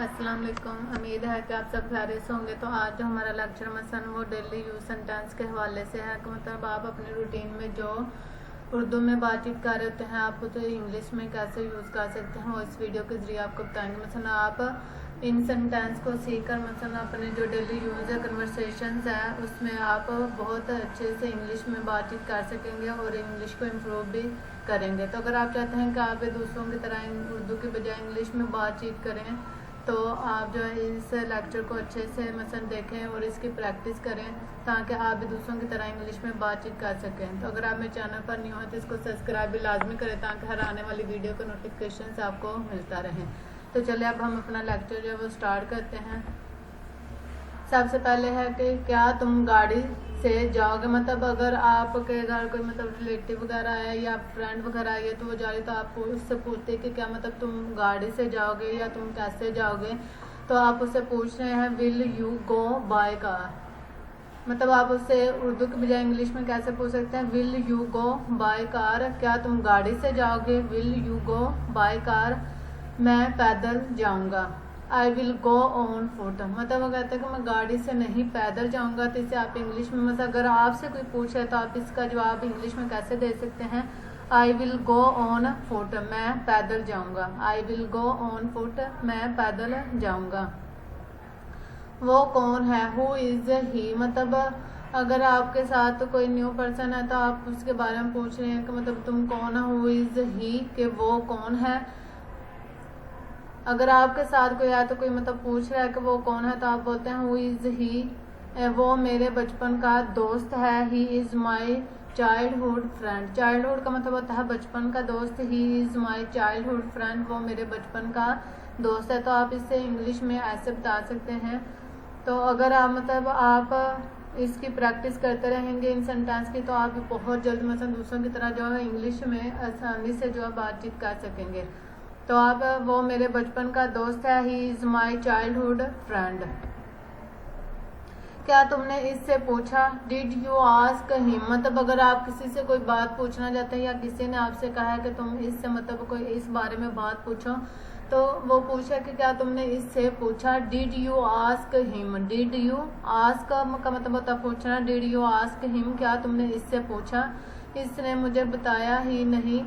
अस्सलाम वालेकुम। उम्मीद है कि आप सब खैरियत से होंगे। तो आज जो हमारा लेक्चर मसलन वो डेली यूज सेंटेंस के हवाले से है कि मतलब आप अपनी रूटीन में जो उर्दू में बातचीत कर रहे होते हैं आप तो इंग्लिश में कैसे यूज़ कर सकते हैं, वो इस वीडियो के ज़रिए आपको बताएंगे। मसलन आप इन सेंटेंस को सीखकर मसलन अपने जो डेली यूज़ कन्वर्सेशंस है उसमें आप बहुत अच्छे से इंग्लिश में बातचीत कर सकेंगे और इंग्लिश को इम्प्रूव भी करेंगे। तो अगर आप चाहते हैं कि आप दूसरों की तरह उर्दू के बजाय इंग्लिश में बातचीत करें तो आप जो है इस लेक्चर को अच्छे से मसलन देखें और इसकी प्रैक्टिस करें ताकि आप भी दूसरों की तरह इंग्लिश में बातचीत कर सकें। तो अगर आप मेरे चैनल पर न्यू हो तो इसको सब्सक्राइब भी लाजमी करें ताकि हर आने वाली वीडियो का नोटिफिकेशन आपको मिलता रहे। तो चलिए अब हम अपना लेक्चर जो है वो स्टार्ट करते हैं। सबसे पहले है कि क्या तुम गाड़ी से जाओगे, मतलब अगर आपके घर कोई मतलब रिलेटिव वगैरह है या फ्रेंड वगैरह है तो वो जा रही तो आप उससे पूछते कि क्या मतलब तुम गाड़ी से जाओगे या तुम कैसे जाओगे। तो आप उससे पूछ रहे हैं will you go by car, मतलब आप उससे उर्दू के बजाय इंग्लिश में कैसे पूछ सकते हैं will you go by car, क्या तुम गाड़ी से जाओगे। Will you go by car, मैं पैदल जाऊंगा। I will go on foot, मतलब वो कहते हैं कि मैं गाड़ी से नहीं पैदल जाऊंगा। तो इसे आप इंग्लिश में मतलब अगर आपसे कोई पूछे तो आप इसका जवाब इंग्लिश में कैसे दे सकते हैं। आई विल गो ऑन फुट, मैं पैदल जाऊंगा। I will go on foot, मैं पैदल जाऊंगा। वो कौन है, हु इज ही, मतलब अगर आपके साथ कोई न्यू पर्सन है तो आप उसके बारे में पूछ रहे हैं कि मतलब तुम कौन है, हु इज ही, कि वो कौन है। अगर आपके साथ कोई आया तो कोई मतलब पूछ रहा है कि वो कौन है तो आप बोलते हैं हु इज ही, वो मेरे बचपन का दोस्त है। He is my childhood friend, childhood का मतलब होता है बचपन का दोस्त। He is my childhood friend, वो मेरे बचपन का दोस्त है। तो आप इससे इंग्लिश में ऐसे बता सकते हैं। तो अगर आप मतलब आप इसकी प्रैक्टिस करते रहेंगे इन सेंटेंस की तो आप बहुत जल्द मतलब दूसरों की तरह जो है इंग्लिश में आसानी से जो है बातचीत कर सकेंगे। तो आप वो मेरे बचपन का दोस्त है, he is my childhood friend. क्या तुमने इससे पूछा, डिड यू आस्क हिम, मतलब अगर आप किसी से कोई बात पूछना चाहते हैं या किसी ने आपसे कहा है कि तुम इससे मतलब कोई इस बारे में बात पूछो तो वो पूछा कि क्या तुमने इससे पूछा। Did you ask him, did you ask का मतलब होता पूछना। डिड यू आस्क हिम, क्या तुमने इससे पूछा। इसने मुझे बताया ही नहीं।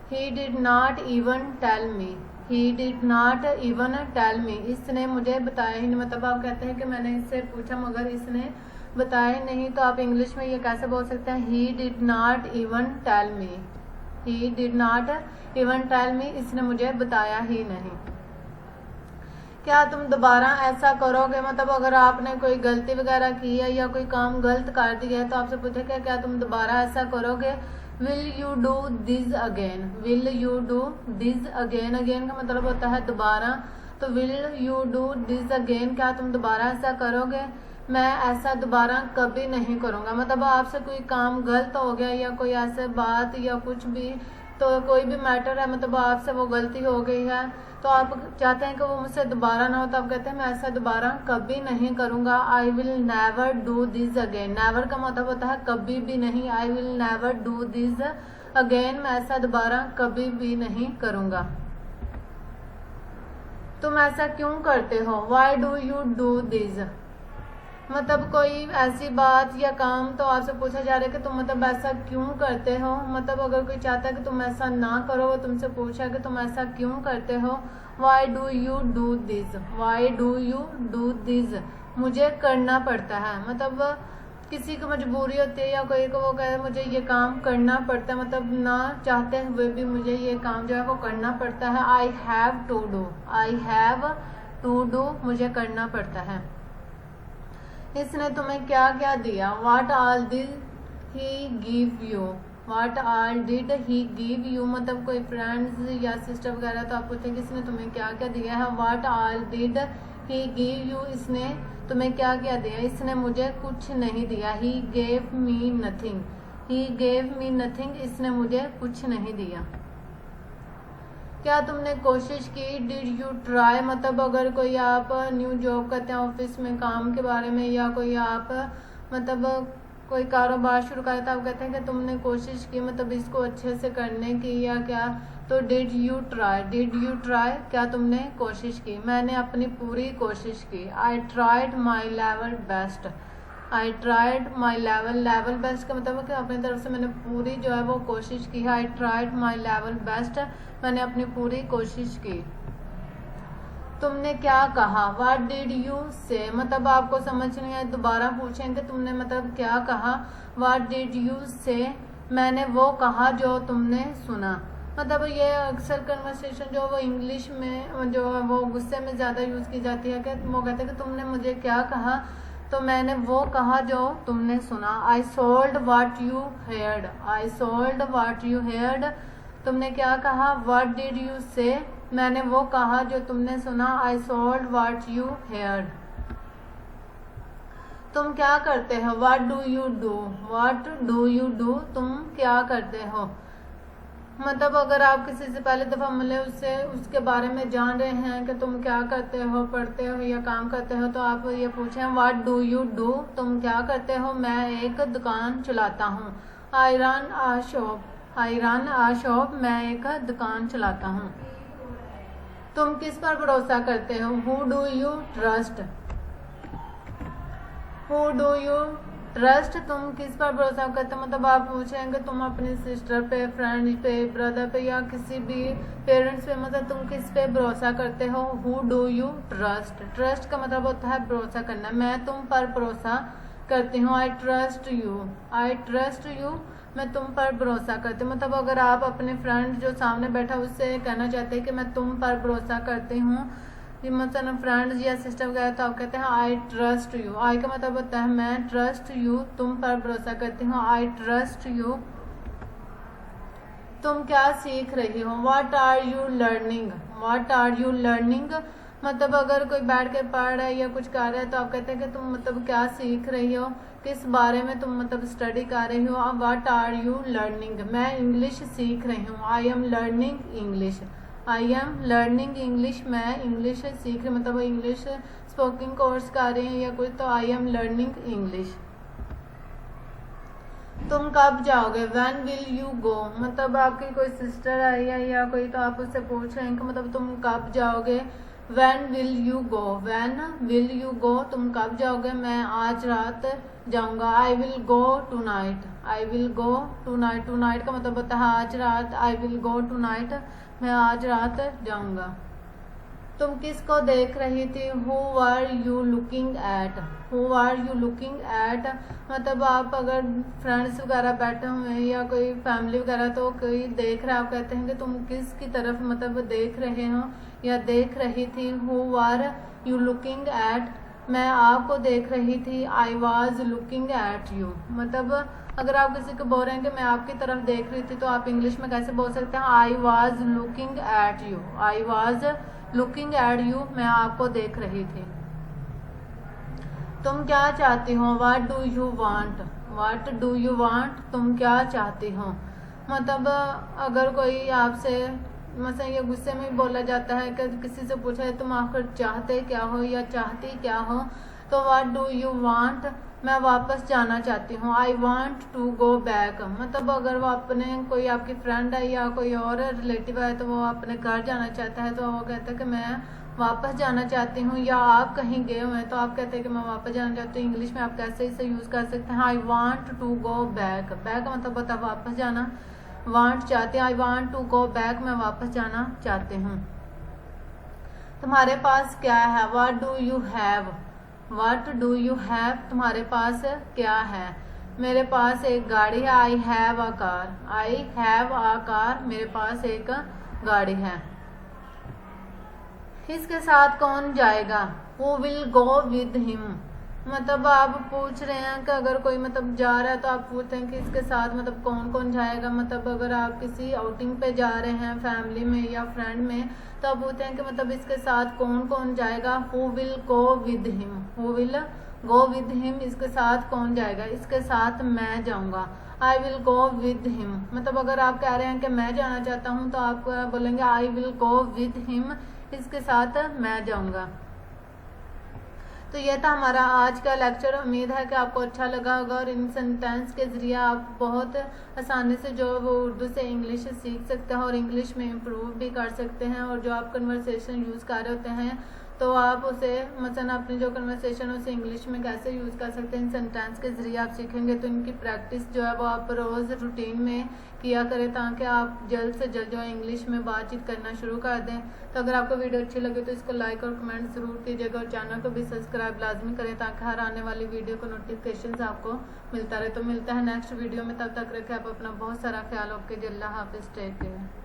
He did not even tell me, he did not even tell me, इसने मुझे बताया ही नहीं, मतलब आप कहते हैं कि मैंने इससे पूछा मगर इसने बताया ही नहीं। तो आप इंग्लिश में ये कैसे बोल सकते हैं, he did not even tell me, he did not even tell me, इसने मुझे बताया ही नहीं। क्या तुम दोबारा ऐसा करोगे, मतलब अगर आपने कोई गलती वगैरह की है या कोई काम गलत कर दिया है तो आपसे पूछे क्या तुम दोबारा ऐसा करोगे। Will you do this again, will you do this again, again का मतलब होता है दोबारा। तो will you do this again, क्या तुम दोबारा ऐसा करोगे। मैं ऐसा दोबारा कभी नहीं करूँगा, मतलब आपसे कोई काम गलत हो गया या कोई ऐसे बात या कुछ भी तो कोई भी मैटर है मतलब आपसे वो गलती हो गई है तो आप चाहते हैं कि वो मुझसे दोबारा ना हो तो आप कहते हैं मैं ऐसा दोबारा कभी नहीं करूँगा। I will never do this again, never का मतलब होता है कभी भी नहीं। I will never do this again, मैं ऐसा दोबारा कभी भी नहीं करूँगा। तुम ऐसा क्यों करते हो, why do you do this, मतलब कोई ऐसी बात या काम तो आपसे पूछा जा रहा है कि तुम मतलब ऐसा क्यों करते हो। मतलब अगर कोई चाहता है कि तुम ऐसा ना करो वो तुमसे पूछा कि तुम ऐसा क्यों करते हो। Why do you do this, why do you do this, मुझे करना पड़ता है, मतलब किसी को मजबूरी होती है या कोई को वो कहे मुझे ये काम करना पड़ता है, मतलब ना चाहते हुए भी मुझे ये काम जो है वो करना पड़ता है। I have to do, I have to do, मुझे करना पड़ता है। इसने तुम्हें क्या क्या दिया। What all did he give you, what all did he give you, मतलब कोई फ्रेंड्स या सिस्टर वगैरह तो आप पूछते हैं कि इसने तुम्हें क्या क्या दिया है। What all did he give you, इसने तुम्हें क्या क्या दिया। इसने मुझे कुछ नहीं दिया। He gave me nothing, he gave me nothing, इसने मुझे कुछ नहीं दिया। क्या तुमने कोशिश की, डिड यू ट्राई, मतलब अगर कोई आप न्यू जॉब करते हैं ऑफिस में काम के बारे में या कोई आप मतलब कोई कारोबार शुरू करता है आप कहते हैं कि तुमने कोशिश की मतलब इसको अच्छे से करने की या क्या तो डिड यू ट्राई क्या तुमने कोशिश की, मैंने अपनी पूरी कोशिश की। I tried my level best, I tried my level best का मतलब है कि अपनी तरफ से मैंने पूरी जो है वो कोशिश की है। I tried my level best, मैंने अपनी पूरी कोशिश की। तुमने क्या कहा, व्हाट डिड यू से, मतलब आपको समझ नहीं आए दोबारा पूछेंगे तुमने मतलब क्या कहा। व्हाट डिड यू से, मैंने वो कहा जो तुमने सुना। मतलब ये अक्सर कन्वर्सेशन जो वो इंग्लिश में जो वो गुस्से में ज़्यादा यूज़ की जाती है कि वो कहते हैं कि तुमने मुझे क्या कहा, तो मैंने वो कहा जो तुमने सुना। I sold what you heard, I sold what you heard, तुमने क्या कहा। व्हाट डिड यू से, मैंने वो कहा जो तुमने सुना। I sold what you heard. तुम क्या करते हो, what do you do, what do you do, तुम क्या करते हो। मतलब अगर आप किसी से पहले दफ़ा मिले उससे उसके बारे में जान रहे हैं कि तुम क्या करते हो, पढ़ते हो या काम करते हो, तो आप ये पूछें व्हाट डू यू डू, तुम क्या करते हो। मैं एक दुकान चलाता हूँ। I run a shop, I run a shop, मैं एक दुकान चलाता हूँ। तुम किस पर भरोसा करते हो, who do you trust, who do you trust, तुम किस पर भरोसा करते हो। मतलब आप पूछेंगे तुम अपनी सिस्टर पे, फ्रेंड पे, ब्रदर पे या किसी भी पेरेंट्स पे, मतलब तुम किस पे भरोसा करते हो। Who do you trust, trust का मतलब होता है भरोसा करना। मैं तुम पर भरोसा करती हूँ। I trust you, I trust you, मैं तुम पर भरोसा करती हूँ। मतलब अगर आप अपने फ्रेंड जो सामने बैठा उससे कहना चाहते हैं कि मैं तुम पर भरोसा करती हूँ, मतलब फ्रेंड्स या सिस्टर वगैरह, तो आप कहते हैं आई ट्रस्ट यू। आई का मतलब होता है मैं ट्रस्ट यू, तुम पर भरोसा करती हूँ। I trust you. तुम क्या सीख रही हो, what are you learning, what are you learning, मतलब अगर कोई बैठ के पढ़ रहा है या कुछ कर रहा है तो आप कहते हैं कि तुम मतलब क्या सीख रही हो, किस बारे में तुम मतलब स्टडी कर रही हो। व्हाट आर यू लर्निंग, मैं इंग्लिश सीख रही हूँ। I am learning English, I am learning English, मैं इंग्लिश सीख रही, मतलब इंग्लिश स्पोकिंग कोर्स कर रही हैं या कुछ, तो आई एम लर्निंग इंग्लिश। तुम कब जाओगे, व्हेन विल यू गो, मतलब आपकी कोई सिस्टर आई है या कोई, तो आप उससे पूछ रहे हैं कि मतलब तुम कब जाओगे। When will you go, when will you go, तुम कब जाओगे। मैं आज रात जाऊंगा। I will go tonight, I will go tonight, tonight का मतलब होता है आज रात। I will go tonight, मैं आज रात जाऊंगा। तुम किसको देख रही थी, who are you looking at, who are you looking at, मतलब आप अगर फ्रेंड्स वगैरह बैठे हुए हैं या कोई फैमिली वगैरह तो कोई देख रहा है, आप कहते हैं कि तुम किसकी तरफ मतलब देख रहे हो या देख रही थी। Who are you looking at, मैं आपको देख रही थी। I was looking at you, मतलब अगर आप किसी को बोल रहे हैं कि मैं आपकी तरफ देख रही थी तो आप इंग्लिश में कैसे बोल सकते हैं, आई was looking at you, I was looking at you, मैं आपको देख रही थी। तुम क्या चाहती हो, what do you want, what do you want, तुम क्या चाहती हो। मतलब अगर कोई आपसे मतलब ये गुस्से में भी बोला जाता है कि किसी से पूछा है तुम आखिर चाहते क्या हो या चाहती क्या हो, तो व्हाट डू यू वांट, मैं वापस जाना चाहती हूँ। I want to go back, मतलब अगर वो अपने कोई आपकी फ्रेंड है या कोई और रिलेटिव है तो वो अपने घर जाना चाहता है तो वो कहता है कि मैं वापस जाना चाहती हूँ। या आप कहीं गए हुए हैं तो आप कहते हैं कि मैं वापस जाना चाहती हूँ। इंग्लिश में आप कैसे इसे यूज़ कर सकते हैं, I want to go back, back मतलब होता है वापस जाना, वांट चाहते हैं, I want to go back, मैं वापस जाना चाहती हूँ। तुम्हारे पास क्या है, what do you have, what do you have, तुम्हारे पास क्या है। मेरे पास एक गाड़ी है, I have a car, I have a car, मेरे पास एक गाड़ी है। इसके साथ कौन जाएगा, who will go with him, मतलब आप पूछ रहे हैं कि अगर कोई मतलब जा रहा है तो आप पूछते हैं कि इसके साथ मतलब कौन कौन जाएगा। मतलब अगर आप किसी आउटिंग पे जा रहे हैं फैमिली में या फ्रेंड में तो आप पूछते हैं कि मतलब इसके साथ कौन कौन जाएगा। Who will go with him, who will go with him, इसके साथ कौन जाएगा, इसके साथ मैं जाऊंगा। I will go with him, मतलब अगर आप कह रहे हैं कि मैं जाना चाहता हूँ तो आप बोलेंगे आई विल गो विद हिम, इसके साथ मैं जाऊंगा। तो यह था हमारा आज का लेक्चर। उम्मीद है कि आपको अच्छा लगा होगा और इन सेंटेंस के ज़रिए आप बहुत आसानी से जो वो उर्दू से इंग्लिश सीख सकते हैं और इंग्लिश में इम्प्रूव भी कर सकते हैं। और जो आप कन्वर्सेशन यूज़ कर रहे होते हैं तो आप उसे मसलन अपनी जो कन्वर्सेशन है उसे इंग्लिश में कैसे यूज़ कर सकते हैं इन सेंटेंस के ज़रिए आप सीखेंगे। तो इनकी प्रैक्टिस जो है वो आप रोज़ रूटीन में किया करें ताकि आप जल्द से जल्द जो है इंग्लिश में बातचीत करना शुरू कर दें। तो अगर आपको वीडियो अच्छी लगे तो इसको लाइक और कमेंट ज़रूर कीजिएगा और चैनल को भी सब्सक्राइब लाजमी करें ताकि हर आने वाली वीडियो को नोटिफिकेशन आपको मिलता रहे। तो मिलता है नेक्स्ट वीडियो में, तब तक रखें आप अपना बहुत सारा ख्याल। ओके जी, अल्लाह हाफिज़, टेक केयर।